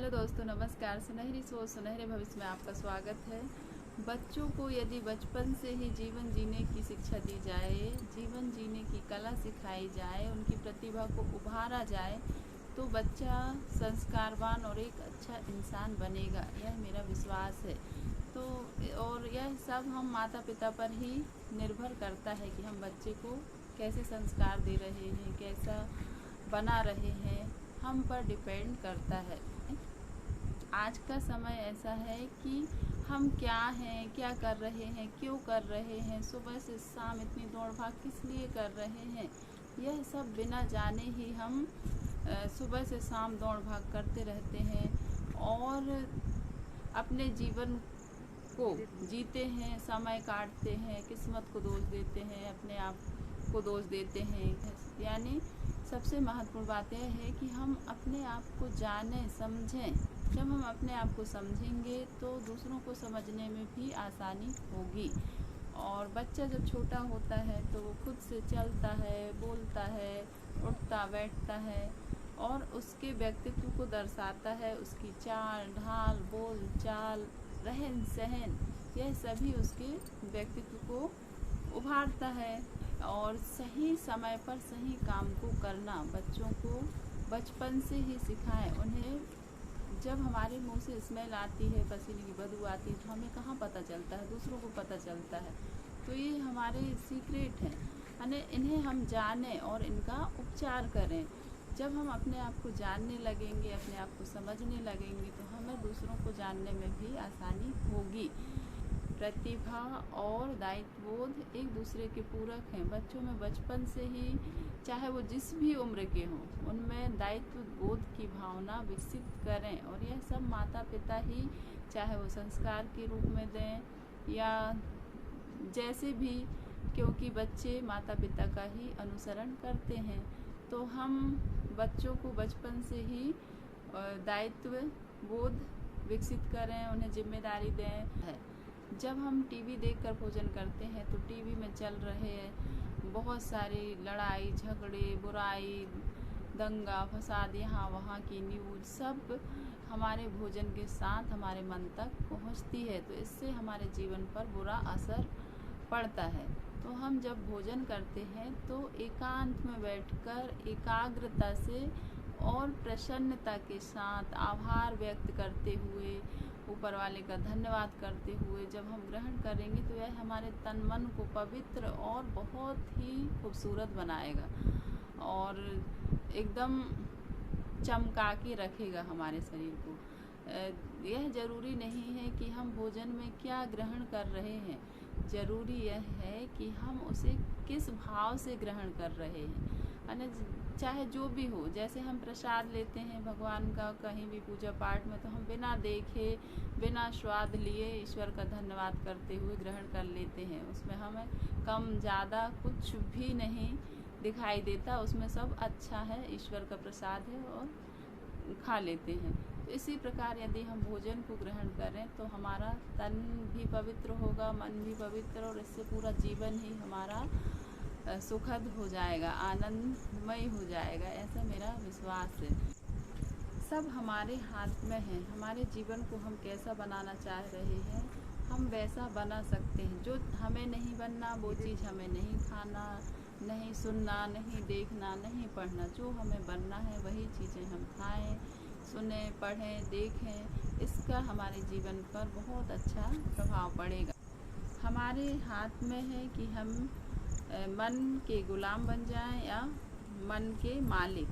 Hello दोस्तों, नमस्कार। सुनहरी सोच सुनहरे भविष्य में आपका स्वागत है। बच्चों को यदि बचपन से ही जीवन जीने की शिक्षा दी जाए, जीवन जीने की कला सिखाई जाए, उनकी प्रतिभा को उभारा जाए तो बच्चा संस्कारवान और एक अच्छा इंसान बनेगा, यह मेरा विश्वास है। तो और यह सब हम माता पिता पर ही निर्भर करता है कि हम बच्चे को कैसे संस्कार दे रहे हैं, कैसा बना रहे हैं, हम पर डिपेंड करता है। आज का समय ऐसा है कि हम क्या हैं, क्या कर रहे हैं, क्यों कर रहे हैं, सुबह से शाम इतनी दौड़ भाग किस लिए कर रहे हैं, यह सब बिना जाने ही हम सुबह से शाम दौड़ भाग करते रहते हैं और अपने जीवन को जीते हैं, समय काटते हैं, किस्मत को दोष देते हैं, अपने आप को दोष देते हैं। यानी सबसे महत्वपूर्ण बात यह है कि हम अपने आप को जानें, समझें। जब हम अपने आप को समझेंगे तो दूसरों को समझने में भी आसानी होगी। और बच्चा जब छोटा होता है तो वो खुद से चलता है, बोलता है, उठता बैठता है और उसके व्यक्तित्व को दर्शाता है उसकी चाल ढाल, बोल चाल, रहन सहन, यह सभी उसके व्यक्तित्व को उभारता है। और सही समय पर सही काम को करना बच्चों को बचपन से ही सिखाएं। उन्हें जब हमारे मुंह से स्मेल आती है, पसीने की बदबू आती है तो हमें कहाँ पता चलता है, दूसरों को पता चलता है। तो ये हमारे सीक्रेट हैं, यानी इन्हें हम जानें और इनका उपचार करें। जब हम अपने आप को जानने लगेंगे, अपने आप को समझने लगेंगे तो हमें दूसरों को जानने में भी आसानी होगी। प्रतिभा और दायित्वबोध एक दूसरे के पूरक हैं। बच्चों में बचपन से ही, चाहे वो जिस भी उम्र के हों, उनमें दायित्व बोध की भावना विकसित करें और यह सब माता पिता ही, चाहे वो संस्कार के रूप में दें या जैसे भी, क्योंकि बच्चे माता पिता का ही अनुसरण करते हैं। तो हम बच्चों को बचपन से ही दायित्व बोध विकसित करें, उन्हें जिम्मेदारी दें। जब हम टीवी देखकर भोजन करते हैं तो टीवी में चल रहे बहुत सारी लड़ाई झगड़े, बुराई, दंगा फसाद, यहाँ वहाँ की न्यूज़ सब हमारे भोजन के साथ हमारे मन तक पहुँचती है। तो इससे हमारे जीवन पर बुरा असर पड़ता है। तो हम जब भोजन करते हैं तो एकांत में बैठकर एकाग्रता से और प्रसन्नता के साथ आभार व्यक्त करते हुए, ऊपर वाले का धन्यवाद करते हुए जब हम ग्रहण करेंगे तो यह हमारे तन मन को पवित्र और बहुत ही खूबसूरत बनाएगा और एकदम चमका के रखेगा हमारे शरीर को। यह ज़रूरी नहीं है कि हम भोजन में क्या ग्रहण कर रहे हैं, ज़रूरी यह है कि हम उसे किस भाव से ग्रहण कर रहे हैं। यानी चाहे जो भी हो, जैसे हम प्रसाद लेते हैं भगवान का कहीं भी पूजा पाठ में, तो हम बिना देखे, बिना स्वाद लिए ईश्वर का धन्यवाद करते हुए ग्रहण कर लेते हैं। उसमें हमें कम ज़्यादा कुछ भी नहीं दिखाई देता, उसमें सब अच्छा है, ईश्वर का प्रसाद है और खा लेते हैं। तो इसी प्रकार यदि हम भोजन को ग्रहण करें तो हमारा तन भी पवित्र होगा, मन भी पवित्र, और इससे पूरा जीवन ही हमारा सुखद हो जाएगा, आनंदमय हो जाएगा, ऐसा मेरा विश्वास है। सब हमारे हाथ में है। हमारे जीवन को हम कैसा बनाना चाह रहे हैं, हम वैसा बना सकते हैं। जो हमें नहीं बनना वो चीज़ हमें नहीं खाना, नहीं सुनना, नहीं देखना, नहीं पढ़ना। जो हमें बनना है वही चीज़ें हम खाएं, सुने, पढ़ें, देखें। इसका हमारे जीवन पर बहुत अच्छा प्रभाव पड़ेगा। हमारे हाथ में है कि हम मन के गुलाम बन जाएं या मन के मालिक।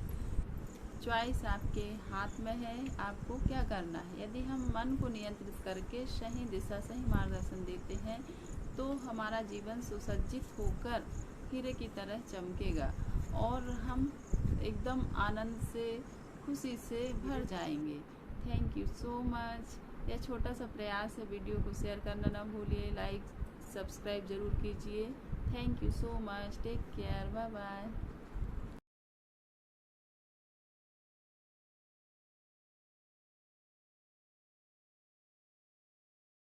चॉइस आपके हाथ में है, आपको क्या करना है। यदि हम मन को नियंत्रित करके सही दिशा, सही मार्गदर्शन देते हैं तो हमारा जीवन सुसज्जित होकर हीरे की तरह चमकेगा और हम एकदम आनंद से, खुशी से भर जाएंगे। Thank you so much. यह छोटा सा प्रयास है, वीडियो को शेयर करना ना भूलिए, लाइक सब्सक्राइब ज़रूर कीजिए। Thank you so much. Take care. Bye bye.